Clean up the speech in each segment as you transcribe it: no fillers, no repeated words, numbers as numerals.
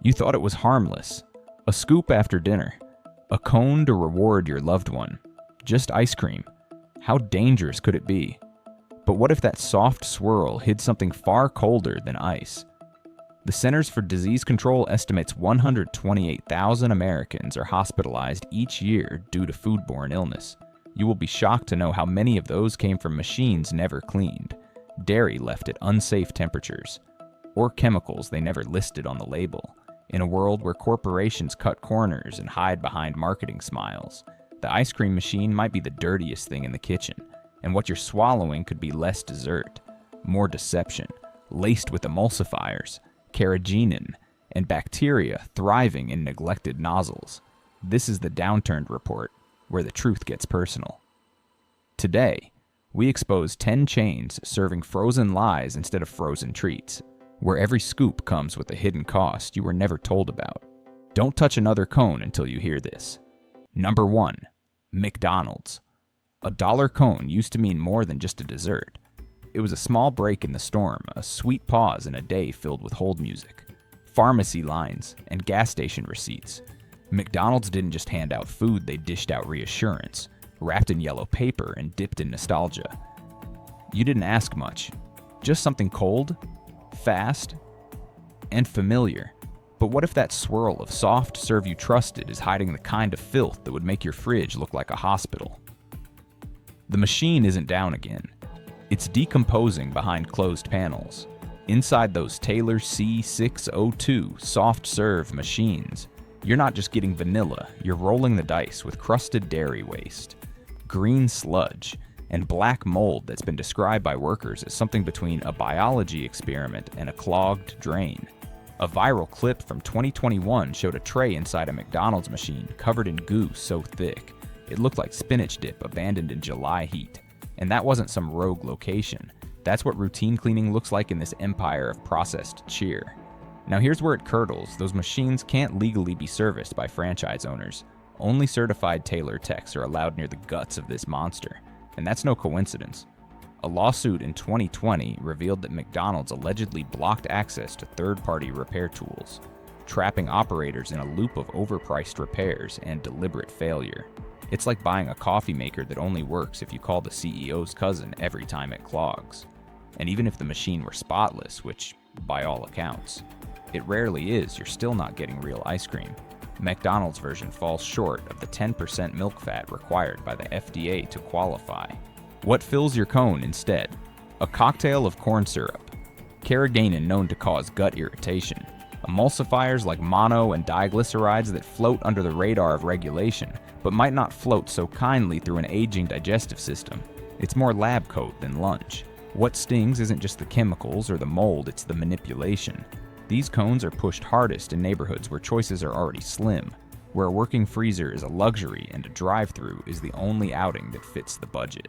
You thought it was harmless. A scoop after dinner. A cone to reward your loved one. Just ice cream. How dangerous could it be? But what if that soft swirl hid something far colder than ice? The Centers for Disease Control estimates 128,000 Americans are hospitalized each year due to foodborne illness. You will be shocked to know how many of those came from machines never cleaned, dairy left at unsafe temperatures, or chemicals they never listed on the label. In a world where corporations cut corners and hide behind marketing smiles, the ice cream machine might be the dirtiest thing in the kitchen, and what you're swallowing could be less dessert, more deception, laced with emulsifiers, carrageenan, and bacteria thriving in neglected nozzles. This is the Downturned Report, where the truth gets personal. Today, we expose 10 chains serving frozen lies instead of frozen treats, where every scoop comes with a hidden cost you were never told about. Don't touch another cone until you hear this. Number 1. McDonald's. A dollar cone used to mean more than just a dessert. It was a small break in the storm, a sweet pause in a day filled with hold music, pharmacy lines, and gas station receipts. McDonald's didn't just hand out food, they dished out reassurance, wrapped in yellow paper and dipped in nostalgia. You didn't ask much, just something cold, fast, and familiar. But what if that swirl of soft serve you trusted is hiding the kind of filth that would make your fridge look like a hospital? The machine isn't down again. It's decomposing behind closed panels. Inside those Taylor C602 soft serve machines, you're not just getting vanilla, you're rolling the dice with crusted dairy waste, green sludge, and black mold that's been described by workers as something between a biology experiment and a clogged drain. A viral clip from 2021 showed a tray inside a McDonald's machine covered in goo so thick, it looked like spinach dip abandoned in July heat. And that wasn't some rogue location. That's what routine cleaning looks like in this empire of processed cheer. Now here's where it curdles. Those machines can't legally be serviced by franchise owners. Only certified Taylor techs are allowed near the guts of this monster. And that's no coincidence. A lawsuit in 2020 revealed that McDonald's allegedly blocked access to third-party repair tools, trapping operators in a loop of overpriced repairs and deliberate failure. It's like buying a coffee maker that only works if you call the CEO's cousin every time it clogs. And even if the machine were spotless, which, by all accounts, it rarely is, you're still not getting real ice cream. McDonald's version falls short of the 10% milk fat required by the FDA to qualify. What fills your cone instead? A cocktail of corn syrup, carrageenan known to cause gut irritation, emulsifiers like mono and diglycerides that float under the radar of regulation, but might not float so kindly through an aging digestive system. It's more lab coat than lunch. What stings isn't just the chemicals or the mold, it's the manipulation. These cones are pushed hardest in neighborhoods where choices are already slim, where a working freezer is a luxury and a drive-thru is the only outing that fits the budget.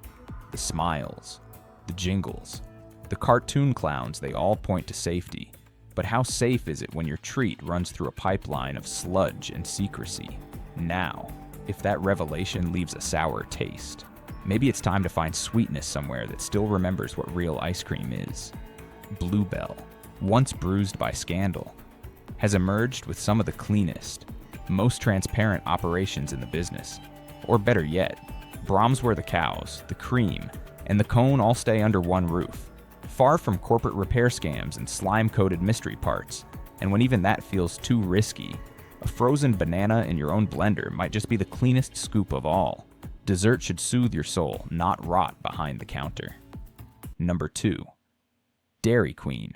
The smiles, the jingles, the cartoon clowns, they all point to safety. But how safe is it when your treat runs through a pipeline of sludge and secrecy? Now, if that revelation leaves a sour taste, maybe it's time to find sweetness somewhere that still remembers what real ice cream is. Bluebell, once bruised by scandal, has emerged with some of the cleanest, most transparent operations in the business. Or better yet, Brahms where the cows, the cream, and the cone all stay under one roof, far from corporate repair scams and slime-coated mystery parts. And when even that feels too risky, a frozen banana in your own blender might just be the cleanest scoop of all. Dessert should soothe your soul, not rot behind the counter. Number 2. Dairy Queen.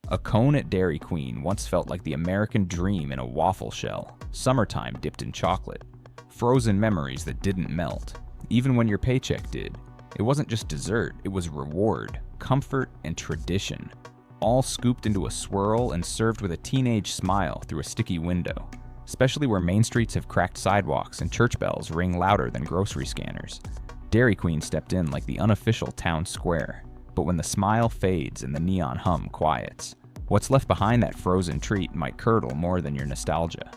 A cone at Dairy Queen once felt like the American dream in a waffle shell, summertime dipped in chocolate. Frozen memories that didn't melt, even when your paycheck did. It wasn't just dessert, it was reward, comfort, and tradition, all scooped into a swirl and served with a teenage smile through a sticky window, especially where main streets have cracked sidewalks and church bells ring louder than grocery scanners. Dairy Queen stepped in like the unofficial town square, but when the smile fades and the neon hum quiets, what's left behind that frozen treat might curdle more than your nostalgia.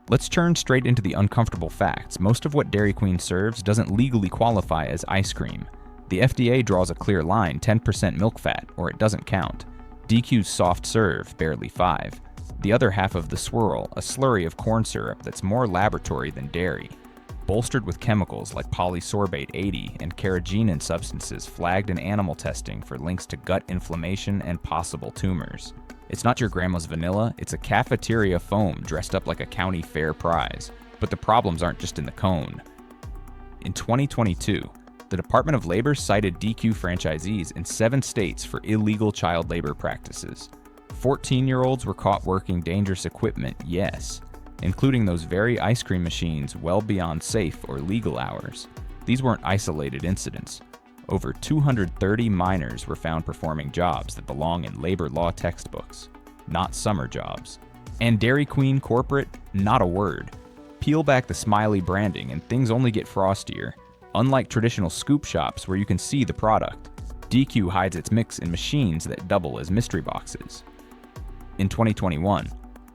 Let's turn straight into the uncomfortable facts. Most of what Dairy Queen serves doesn't legally qualify as ice cream. The FDA draws a clear line, 10% milk fat, or it doesn't count. DQ's soft serve, barely 5. The other half of the swirl, a slurry of corn syrup that's more laboratory than dairy, bolstered with chemicals like polysorbate 80 and carrageenan substances flagged in animal testing for links to gut inflammation and possible tumors. It's not your grandma's vanilla, it's a cafeteria foam dressed up like a county fair prize. But the problems aren't just in the cone. In 2022, the Department of Labor cited DQ franchisees in 7 states for illegal child labor practices. 14-year-olds were caught working dangerous equipment, yes, including those very ice cream machines well beyond safe or legal hours. These weren't isolated incidents. Over 230 minors were found performing jobs that belong in labor law textbooks, not summer jobs. And Dairy Queen corporate, not a word. Peel back the smiley branding and things only get frostier. Unlike traditional scoop shops where you can see the product, DQ hides its mix in machines that double as mystery boxes. In 2021,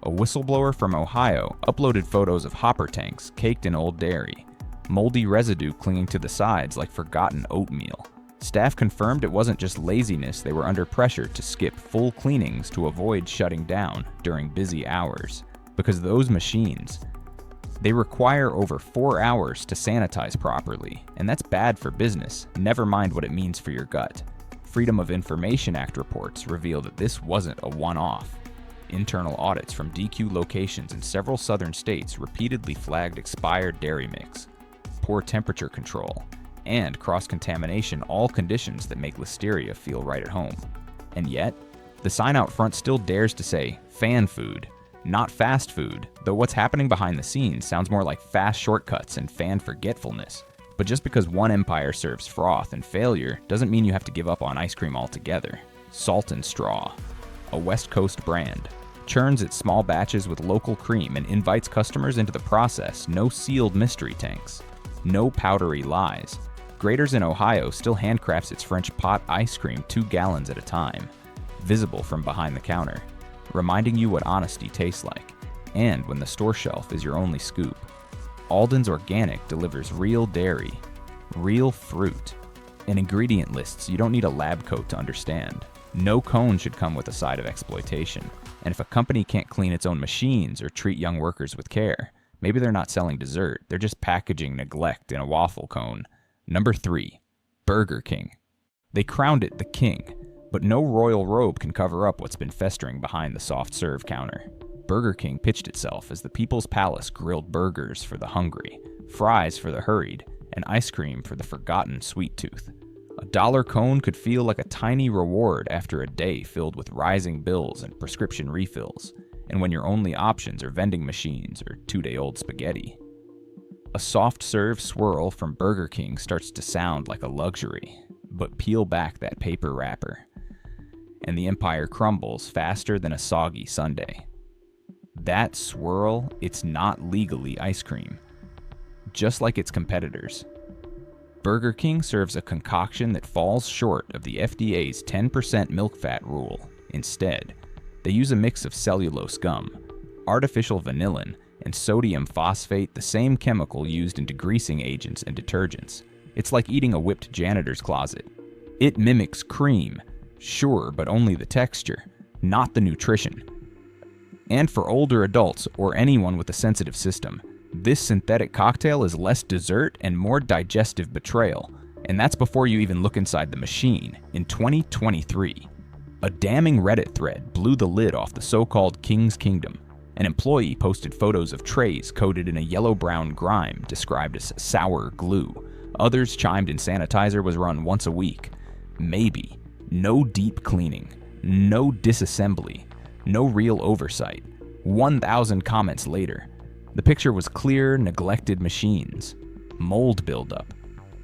a whistleblower from Ohio uploaded photos of hopper tanks caked in old dairy, moldy residue clinging to the sides like forgotten oatmeal. Staff confirmed it wasn't just laziness, they were under pressure to skip full cleanings to avoid shutting down during busy hours. Because those machines, they require over 4 hours to sanitize properly, and that's bad for business, never mind what it means for your gut. Freedom of Information Act reports reveal that this wasn't a one-off. Internal audits from DQ locations in several southern states repeatedly flagged expired dairy mix, poor temperature control, and cross-contamination, all conditions that make listeria feel right at home. And yet, the sign out front still dares to say fan food, not fast food, though what's happening behind the scenes sounds more like fast shortcuts and fan forgetfulness. But just because one empire serves froth and failure doesn't mean you have to give up on ice cream altogether. Salt and Straw, a West Coast brand, churns its small batches with local cream and invites customers into the process. No sealed mystery tanks, no powdery lies. Grater's in Ohio still handcrafts its French pot ice cream 2 gallons at a time, visible from behind the counter, reminding you what honesty tastes like, and when the store shelf is your only scoop. Alden's Organic delivers real dairy, real fruit, and ingredient lists you don't need a lab coat to understand. No cone should come with a side of exploitation, and if a company can't clean its own machines or treat young workers with care, maybe they're not selling dessert, they're just packaging neglect in a waffle cone. Number 3, Burger King. They crowned it the king, but no royal robe can cover up what's been festering behind the soft serve counter. Burger King pitched itself as the people's palace grilled burgers for the hungry, fries for the hurried, and ice cream for the forgotten sweet tooth. A $1 cone could feel like a tiny reward after a day filled with rising bills and prescription refills, and when your only options are vending machines or 2-day-old spaghetti. A soft serve swirl from Burger King starts to sound like a luxury, but peel back that paper wrapper, and the empire crumbles faster than a soggy sundae. That swirl, it's not legally ice cream. Just like its competitors, Burger King serves a concoction that falls short of the FDA's 10% milk fat rule. Instead, they use a mix of cellulose gum, artificial vanillin, and sodium phosphate, the same chemical used in degreasing agents and detergents. It's like eating a whipped janitor's closet. It mimics cream, sure, but only the texture, not the nutrition. And for older adults or anyone with a sensitive system, this synthetic cocktail is less dessert and more digestive betrayal. And that's before you even look inside the machine. In 2023, a damning Reddit thread blew the lid off the so-called King's Kingdom. An employee posted photos of trays coated in a yellow-brown grime described as sour glue. Others chimed in sanitizer was run once a week. Maybe. No deep cleaning. No disassembly. No real oversight. 1,000 comments later, the picture was clear, neglected machines. Mold buildup.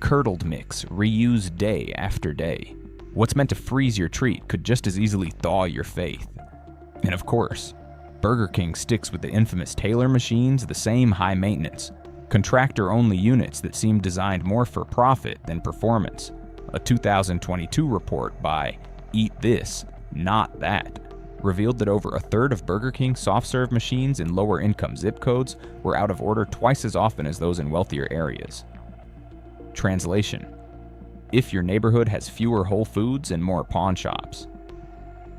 Curdled mix, reused day after day. What's meant to freeze your treat could just as easily thaw your faith. And of course, Burger King sticks with the infamous Taylor machines, the same high maintenance, contractor-only units that seem designed more for profit than performance. A 2022 report by Eat This, Not That revealed that over a third of Burger King soft-serve machines in lower-income zip codes were out of order twice as often as those in wealthier areas. Translation: if your neighborhood has fewer Whole Foods and more pawn shops,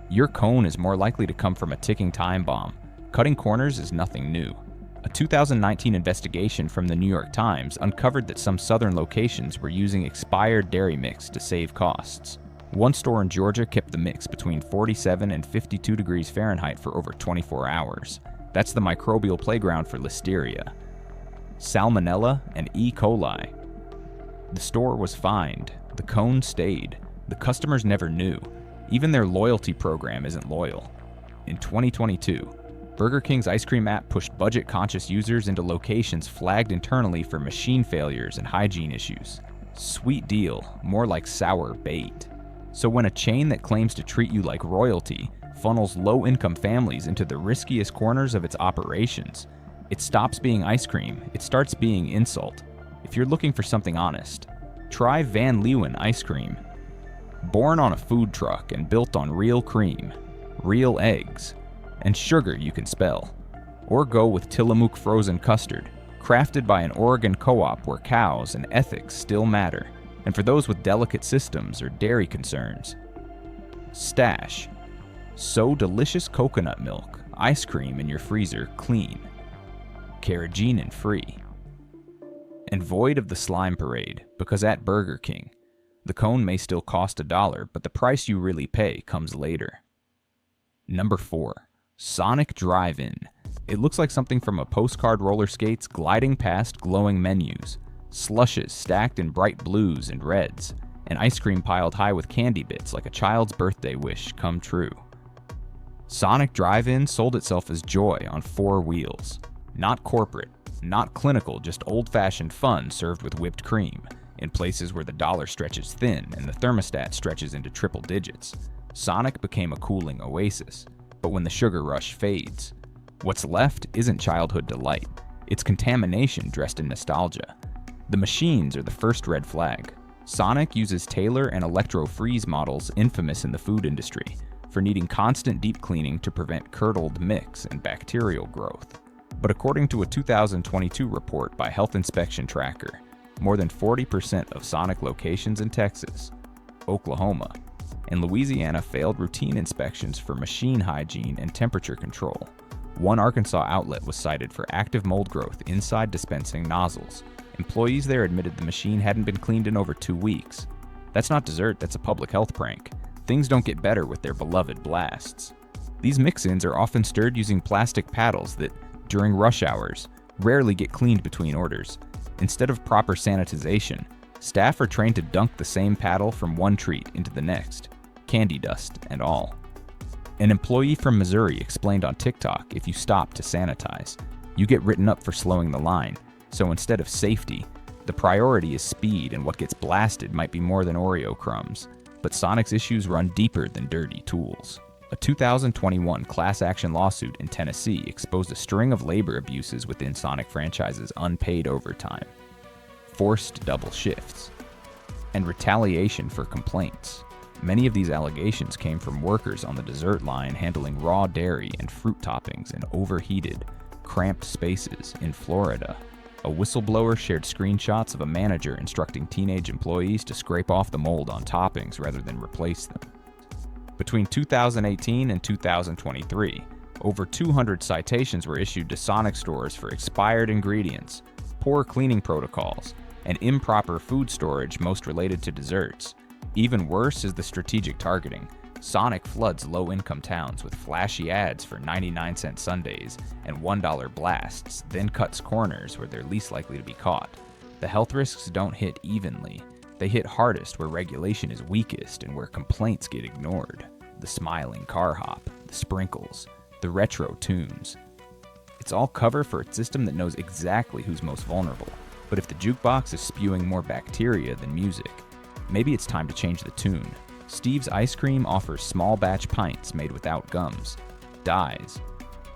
your cone is more likely to come from a ticking time bomb Cutting corners is nothing new. A 2019 investigation from the New York Times uncovered that some southern locations were using expired dairy mix to save costs. One store in Georgia kept the mix between 47 and 52 degrees Fahrenheit for over 24 hours. That's the microbial playground for listeria, salmonella, and E. coli. The store was fined. The cone stayed. The customers never knew. Even their loyalty program isn't loyal. In 2022, Burger King's ice cream app pushed budget-conscious users into locations flagged internally for machine failures and hygiene issues. Sweet deal, more like sour bait. So when a chain that claims to treat you like royalty funnels low-income families into the riskiest corners of its operations, it stops being ice cream, it starts being insult. If you're looking for something honest, try Van Leeuwen ice cream. Born on a food truck and built on real cream, real eggs, and sugar you can spell. Or go with Tillamook frozen custard, crafted by an Oregon co-op where cows and ethics still matter, and for those with delicate systems or dairy concerns. Stash. So delicious coconut milk, ice cream in your freezer clean, carrageenan-free. And void of the slime parade, because at Burger King, the cone may still cost $1, but the price you really pay comes later. Number 4. Sonic Drive-In. It looks like something from a postcard roller skates gliding past glowing menus, slushes stacked in bright blues and reds, and ice cream piled high with candy bits like a child's birthday wish come true. Sonic Drive-In sold itself as joy on 4 wheels. Not corporate, not clinical, just old-fashioned fun served with whipped cream, in places where the dollar stretches thin and the thermostat stretches into triple digits. Sonic became a cooling oasis. But when the sugar rush fades, what's left isn't childhood delight. It's contamination dressed in nostalgia. The machines are the first red flag. Sonic uses Taylor and electro-freeze models infamous in the food industry for needing constant deep cleaning to prevent curdled mix and bacterial growth. But according to a 2022 report by Health Inspection Tracker, more than 40% of Sonic locations in Texas, Oklahoma, and Louisiana failed routine inspections for machine hygiene and temperature control. One Arkansas outlet was cited for active mold growth inside dispensing nozzles. Employees there admitted the machine hadn't been cleaned in over 2 weeks. That's not dessert, that's a public health prank. Things don't get better with their beloved blasts. These mix-ins are often stirred using plastic paddles that, during rush hours, rarely get cleaned between orders. Instead of proper sanitization, staff are trained to dunk the same paddle from one treat into the next, candy dust and all. An employee from Missouri explained on TikTok if you stop to sanitize, you get written up for slowing the line. So instead of safety, the priority is speed, and what gets blasted might be more than Oreo crumbs. But Sonic's issues run deeper than dirty tools. A 2021 class action lawsuit in Tennessee exposed a string of labor abuses within Sonic franchise's unpaid overtime, forced double shifts, and retaliation for complaints. Many of these allegations came from workers on the dessert line handling raw dairy and fruit toppings in overheated, cramped spaces in Florida. A whistleblower shared screenshots of a manager instructing teenage employees to scrape off the mold on toppings rather than replace them. Between 2018 and 2023, over 200 citations were issued to Sonic stores for expired ingredients, poor cleaning protocols, and improper food storage, most related to desserts. Even worse is the strategic targeting. Sonic floods low-income towns with flashy ads for 99-cent sundaes and $1 blasts, then cuts corners where they're least likely to be caught. The health risks don't hit evenly. They hit hardest where regulation is weakest and where complaints get ignored. The smiling car hop, the sprinkles, the retro tunes. It's all cover for a system that knows exactly who's most vulnerable. But if the jukebox is spewing more bacteria than music, maybe it's time to change the tune. Steve's Ice Cream offers small batch pints made without gums, dyes,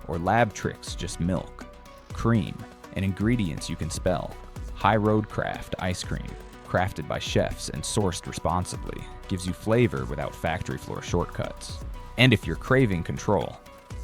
or lab tricks, just milk, cream, and ingredients you can spell. High Road Craft Ice Cream, crafted by chefs and sourced responsibly, gives you flavor without factory floor shortcuts. And if you're craving control,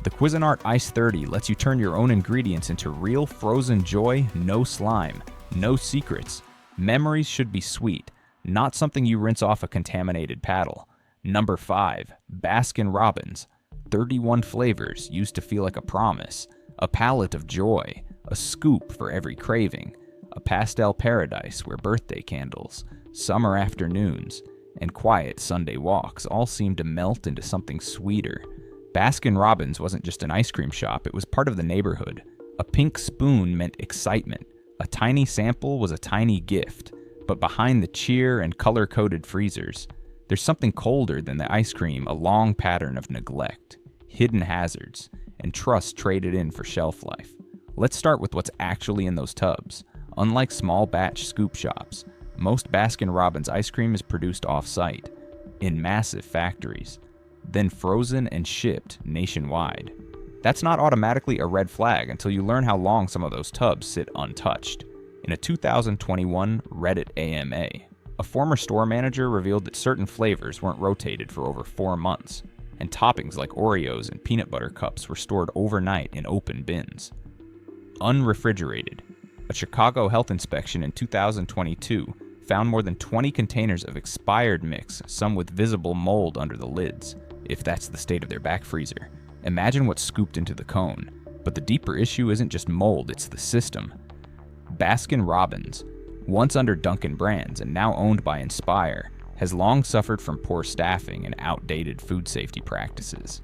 the Cuisinart Ice 30 lets you turn your own ingredients into real frozen joy, no slime, no secrets. Memories should be sweet, not something you rinse off a contaminated paddle. Number 5, Baskin Robbins. 31 flavors used to feel like a promise, a palette of joy, a scoop for every craving, a pastel paradise where birthday candles, summer afternoons, and quiet Sunday walks all seemed to melt into something sweeter. Baskin-Robbins wasn't just an ice cream shop, it was part of the neighborhood. A pink spoon meant excitement. A tiny sample was a tiny gift. But behind the cheer and color-coded freezers, there's something colder than the ice cream, a long pattern of neglect, hidden hazards, and trust traded in for shelf life. Let's start with what's actually in those tubs. Unlike small batch scoop shops, most Baskin-Robbins ice cream is produced off-site, in massive factories, then frozen and shipped nationwide. That's not automatically a red flag until you learn how long some of those tubs sit untouched. In a 2021 Reddit AMA, a former store manager revealed that certain flavors weren't rotated for over 4 months, and toppings like Oreos and peanut butter cups were stored overnight in open bins. Unrefrigerated. A Chicago health inspection in 2022 found more than 20 containers of expired mix, some with visible mold under the lids, if that's the state of their back freezer. Imagine what's scooped into the cone. But the deeper issue isn't just mold, it's the system. Baskin-Robbins, once under Dunkin' Brands and now owned by Inspire, has long suffered from poor staffing and outdated food safety practices.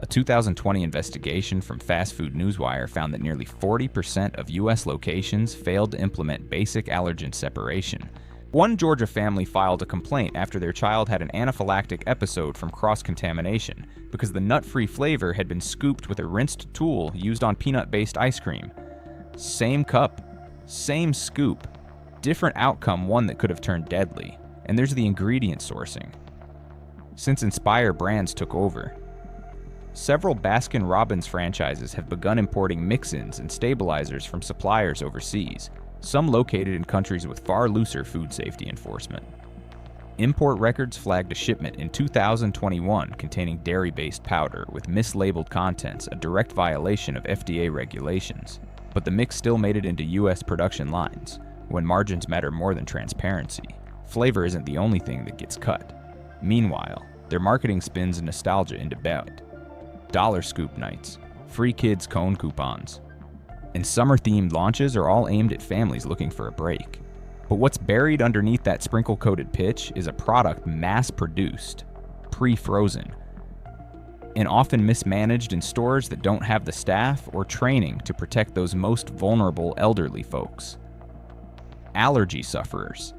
A 2020 investigation from Fast Food Newswire found that nearly 40% of U.S. locations failed to implement basic allergen separation. One Georgia family filed a complaint after their child had an anaphylactic episode from cross-contamination because the nut-free flavor had been scooped with a rinsed tool used on peanut-based ice cream. Same cup, same scoop, different outcome, one that could have turned deadly. And there's the ingredient sourcing. Since Inspire Brands took over, several Baskin-Robbins franchises have begun importing mix-ins and stabilizers from suppliers overseas, some located in countries with far looser food safety enforcement. Import records flagged a shipment in 2021 containing dairy-based powder with mislabeled contents, a direct violation of FDA regulations. But the mix still made it into U.S. production lines, when margins matter more than transparency. Flavor isn't the only thing that gets cut. Meanwhile, their marketing spins nostalgia into doubt. Dollar scoop nights, free kids cone coupons, and summer-themed launches are all aimed at families looking for a break. But what's buried underneath that sprinkle-coated pitch is a product mass-produced, pre-frozen, and often mismanaged in stores that don't have the staff or training to protect those most vulnerable elderly folks. Allergy sufferers,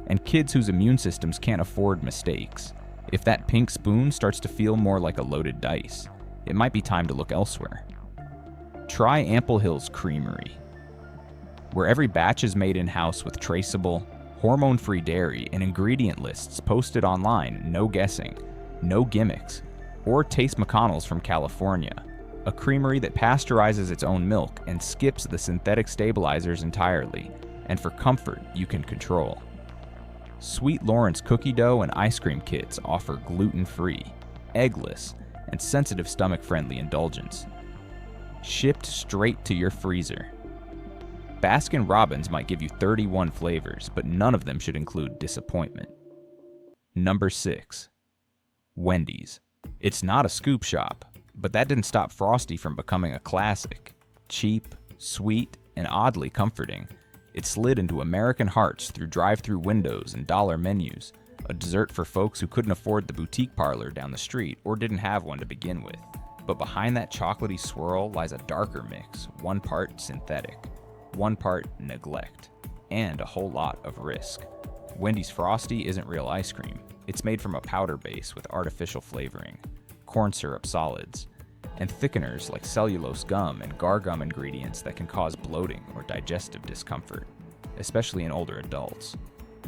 and kids whose immune systems can't afford mistakes. If that pink spoon starts to feel more like a loaded dice, it might be time to look elsewhere. Try Ample Hills Creamery, where every batch is made in-house with traceable, hormone-free dairy and ingredient lists posted online, no guessing, no gimmicks. Or Taste McConnell's from California, a creamery that pasteurizes its own milk and skips the synthetic stabilizers entirely, and for comfort you can control. Sweet Lawrence cookie dough and ice cream kits offer gluten-free, eggless, and sensitive stomach-friendly indulgence, shipped straight to your freezer. Baskin-Robbins might give you 31 flavors, but none of them should include disappointment. Number 6. Wendy's. It's not a scoop shop, but that didn't stop Frosty from becoming a classic. Cheap, sweet, and oddly comforting, it slid into American hearts through drive-thru windows and dollar menus, a dessert for folks who couldn't afford the boutique parlor down the street or didn't have one to begin with. But behind that chocolatey swirl lies a darker mix, 1 part synthetic, 1 part neglect, and a whole lot of risk. Wendy's Frosty isn't real ice cream. It's made from a powder base with artificial flavoring, corn syrup solids, and thickeners like cellulose gum and gar gum ingredients that can cause bloating or digestive discomfort, especially in older adults.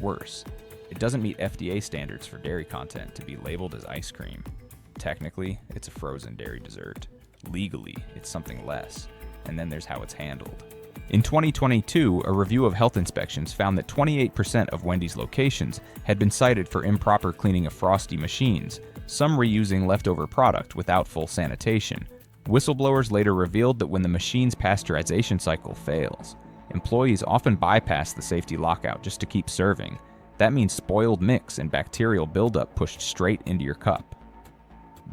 Worse, it doesn't meet FDA standards for dairy content to be labeled as ice cream. Technically, it's a frozen dairy dessert. Legally, it's something less. And then there's how it's handled. In 2022, a review of health inspections found that 28% of Wendy's locations had been cited for improper cleaning of Frosty machines, some reusing leftover product without full sanitation. Whistleblowers later revealed that when the machine's pasteurization cycle fails, employees often bypass the safety lockout just to keep serving. That means spoiled mix and bacterial buildup pushed straight into your cup.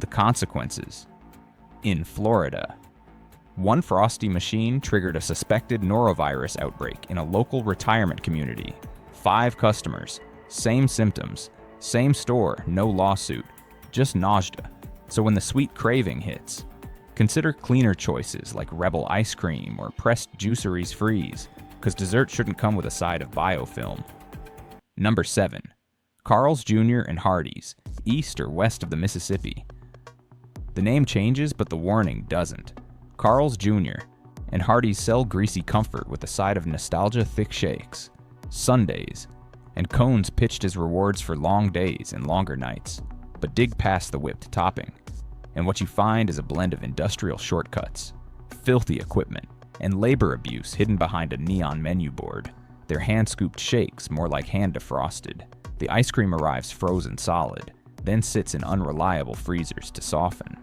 The consequences: In Florida, one frosty machine triggered a suspected norovirus outbreak in a local retirement community. 5 customers, same symptoms, same store, no lawsuit, just nausea. So when the sweet craving hits, consider cleaner choices like Rebel ice cream or pressed Juiceries Freeze, because dessert shouldn't come with a side of biofilm. Number 7. Carl's Jr. and Hardee's, east or west of the Mississippi. The name changes, but the warning doesn't. Carl's Jr. and Hardee's sell greasy comfort with a side of nostalgia thick shakes, sundaes, and cones pitched as rewards for long days and longer nights. But dig past the whipped topping, and what you find is a blend of industrial shortcuts, filthy equipment, and labor abuse hidden behind a neon menu board. They're hand-scooped shakes, more like hand-defrosted. The ice cream arrives frozen solid, then sits in unreliable freezers to soften.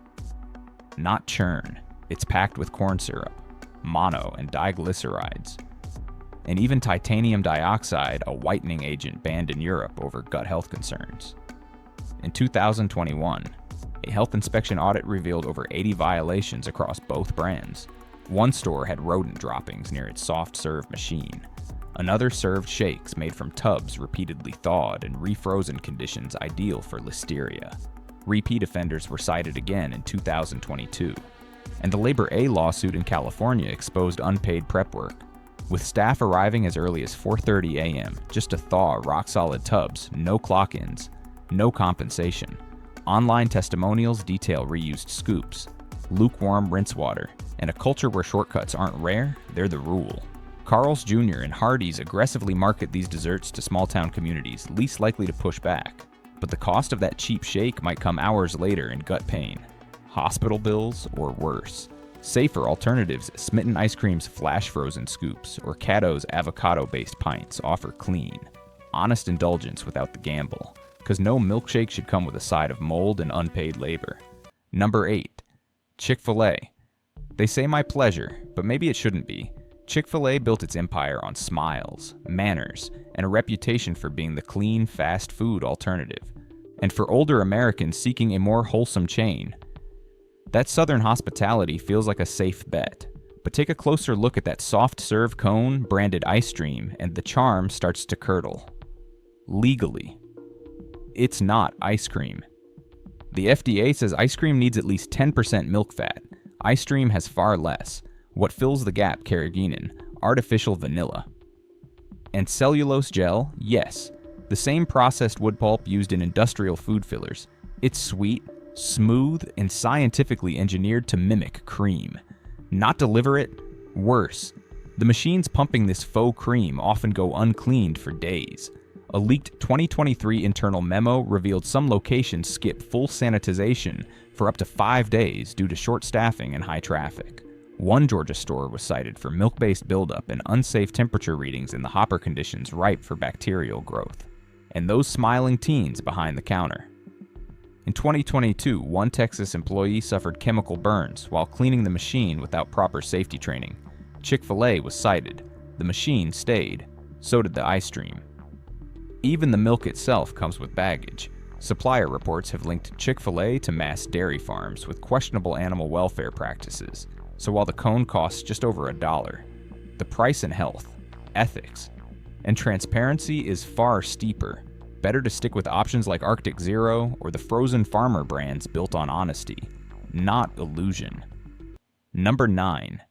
Not churn, it's packed with corn syrup, mono and diglycerides, and even titanium dioxide, a whitening agent banned in Europe over gut health concerns. In 2021, a health inspection audit revealed over 80 violations across both brands. One store had rodent droppings near its soft-serve machine. Another served shakes made from tubs repeatedly thawed in refrozen conditions ideal for listeria. Repeat offenders were cited again in 2022. And the Labor A lawsuit in California exposed unpaid prep work, with staff arriving as early as 4:30 a.m. just to thaw rock-solid tubs, no clock-ins, no compensation. Online testimonials detail reused scoops, lukewarm rinse water, and a culture where shortcuts aren't rare, they're the rule. Carl's Jr. and Hardee's aggressively market these desserts to small-town communities least likely to push back. But the cost of that cheap shake might come hours later in gut pain, hospital bills, or worse. Safer alternatives, Smitten Ice Cream's flash-frozen scoops or Caddo's avocado-based pints offer clean, honest indulgence without the gamble, because no milkshake should come with a side of mold and unpaid labor. Number 8. Chick-fil-A. They say my pleasure, but maybe it shouldn't be. Chick-fil-A built its empire on smiles, manners, and a reputation for being the clean, fast food alternative. And for older Americans seeking a more wholesome chain, that Southern hospitality feels like a safe bet. But take a closer look at that soft-serve cone branded ice stream, and the charm starts to curdle. Legally, it's not ice cream. The FDA says ice cream needs at least 10% milk fat. Ice stream has far less. What fills the gap, carrageenan? Artificial vanilla. And cellulose gel? Yes. The same processed wood pulp used in industrial food fillers. It's sweet, smooth, and scientifically engineered to mimic cream. Not deliver it? Worse. The machines pumping this faux cream often go uncleaned for days. A leaked 2023 internal memo revealed some locations skip full sanitization for up to 5 days due to short staffing and high traffic. One Georgia store was cited for milk-based buildup and unsafe temperature readings in the hopper conditions ripe for bacterial growth. And those smiling teens behind the counter. In 2022, one Texas employee suffered chemical burns while cleaning the machine without proper safety training. Chick-fil-A was cited. The machine stayed. So did the ice stream. Even the milk itself comes with baggage. Supplier reports have linked Chick-fil-A to mass dairy farms with questionable animal welfare practices. So while the cone costs just over $1, the price in health, ethics, and transparency is far steeper. Better to stick with options like Arctic Zero or the frozen farmer brands built on honesty, not illusion. Number 9.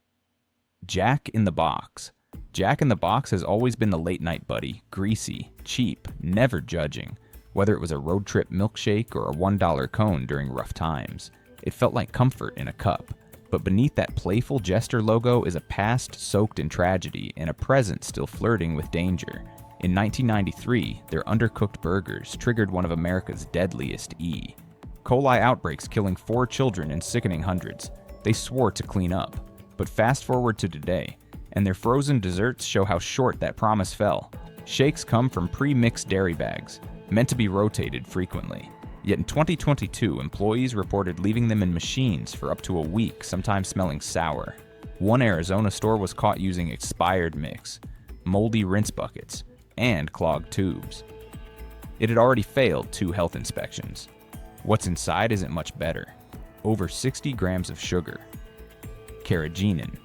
Jack in the Box. Jack in the Box has always been the late-night buddy, greasy, cheap, never judging. Whether it was a road trip milkshake or a $1 cone during rough times, it felt like comfort in a cup. But beneath that playful jester logo is a past soaked in tragedy and a present still flirting with danger. In 1993, their undercooked burgers triggered one of America's deadliest E. Coli outbreaks killing 4 children and sickening hundreds. They swore to clean up. But fast forward to today, and their frozen desserts show how short that promise fell. Shakes come from pre-mixed dairy bags, meant to be rotated frequently. Yet in 2022, employees reported leaving them in machines for up to a week, sometimes smelling sour. One Arizona store was caught using expired mix, moldy rinse buckets, and clogged tubes. It had already failed 2 health inspections. What's inside isn't much better. over 60 grams of sugar. Carrageenan.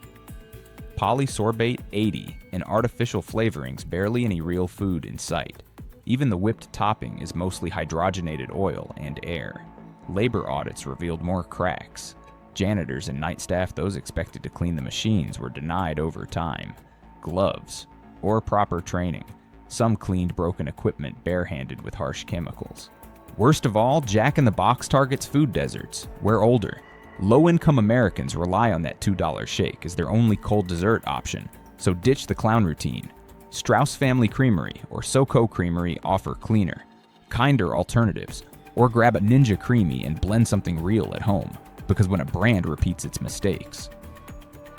Polysorbate 80 and artificial flavorings, barely any real food in sight. Even the whipped topping is mostly hydrogenated oil and air. Labor audits revealed more cracks. Janitors and night staff, those expected to clean the machines, were denied overtime. Gloves, or proper training. Some cleaned broken equipment barehanded with harsh chemicals. Worst of all, Jack in the Box targets food deserts. We're older. Low-income Americans rely on that $2 shake as their only cold dessert option, so ditch the clown routine. Strauss Family Creamery or SoCo Creamery offer cleaner, kinder alternatives, or grab a Ninja Creamy and blend something real at home, because when a brand repeats its mistakes.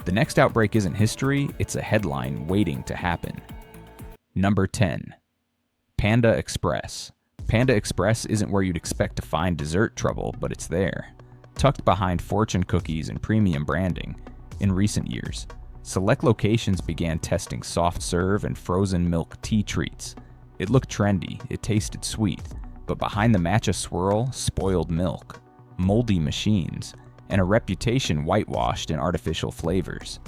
The next outbreak isn't history, it's a headline waiting to happen. Number 10. Panda Express. Panda Express isn't where you'd expect to find dessert trouble, but it's there. Tucked behind fortune cookies and premium branding, in recent years, select locations began testing soft serve and frozen milk tea treats. It looked trendy, it tasted sweet, but behind the matcha swirl, spoiled milk, moldy machines, and a reputation whitewashed in artificial flavors.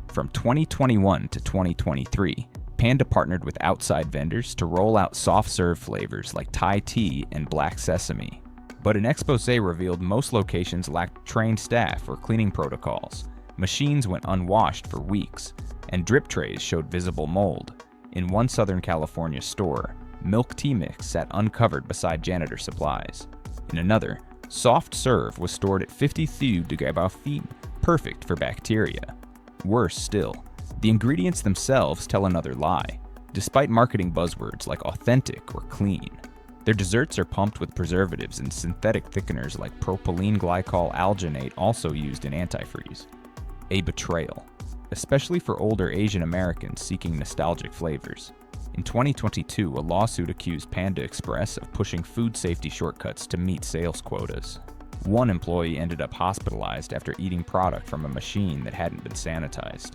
From 2021 to 2023, Panda partnered with outside vendors to roll out soft serve flavors like Thai tea and black sesame. But an expose revealed most locations lacked trained staff or cleaning protocols. Machines went unwashed for weeks, and drip trays showed visible mold. In one Southern California store, milk tea mix sat uncovered beside janitor supplies. In another, soft serve was stored at 52 degrees feet, perfect for bacteria. Worse still, the ingredients themselves tell another lie, despite marketing buzzwords like authentic or clean. Their desserts are pumped with preservatives and synthetic thickeners like propylene glycol alginate, also used in antifreeze. A betrayal, especially for older Asian Americans seeking nostalgic flavors. In 2022, a lawsuit accused Panda Express of pushing food safety shortcuts to meet sales quotas. One employee ended up hospitalized after eating product from a machine that hadn't been sanitized.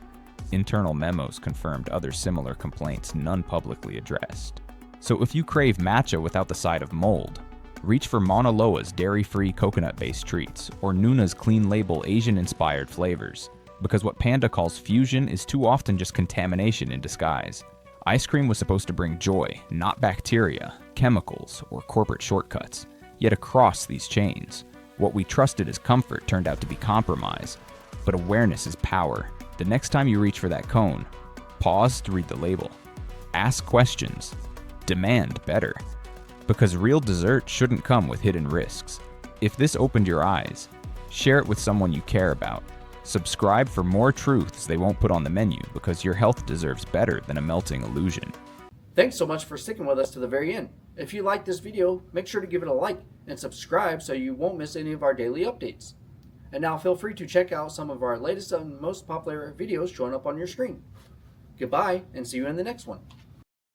Internal memos confirmed other similar complaints, none publicly addressed. So if you crave matcha without the side of mold, reach for Mauna Loa's dairy-free coconut-based treats or Nuna's clean-label Asian-inspired flavors, because what Panda calls fusion is too often just contamination in disguise. Ice cream was supposed to bring joy, not bacteria, chemicals, or corporate shortcuts. Yet across these chains, what we trusted as comfort turned out to be compromise. But awareness is power. The next time you reach for that cone, pause to read the label. Ask questions. Demand better. Because real dessert shouldn't come with hidden risks. If this opened your eyes, share it with someone you care about. Subscribe for more truths they won't put on the menu, because your health deserves better than a melting illusion. Thanks so much for sticking with us to the very end. If you liked this video, make sure to give it a like and subscribe so you won't miss any of our daily updates. And now feel free to check out some of our latest and most popular videos showing up on your screen. Goodbye, and see you in the next one.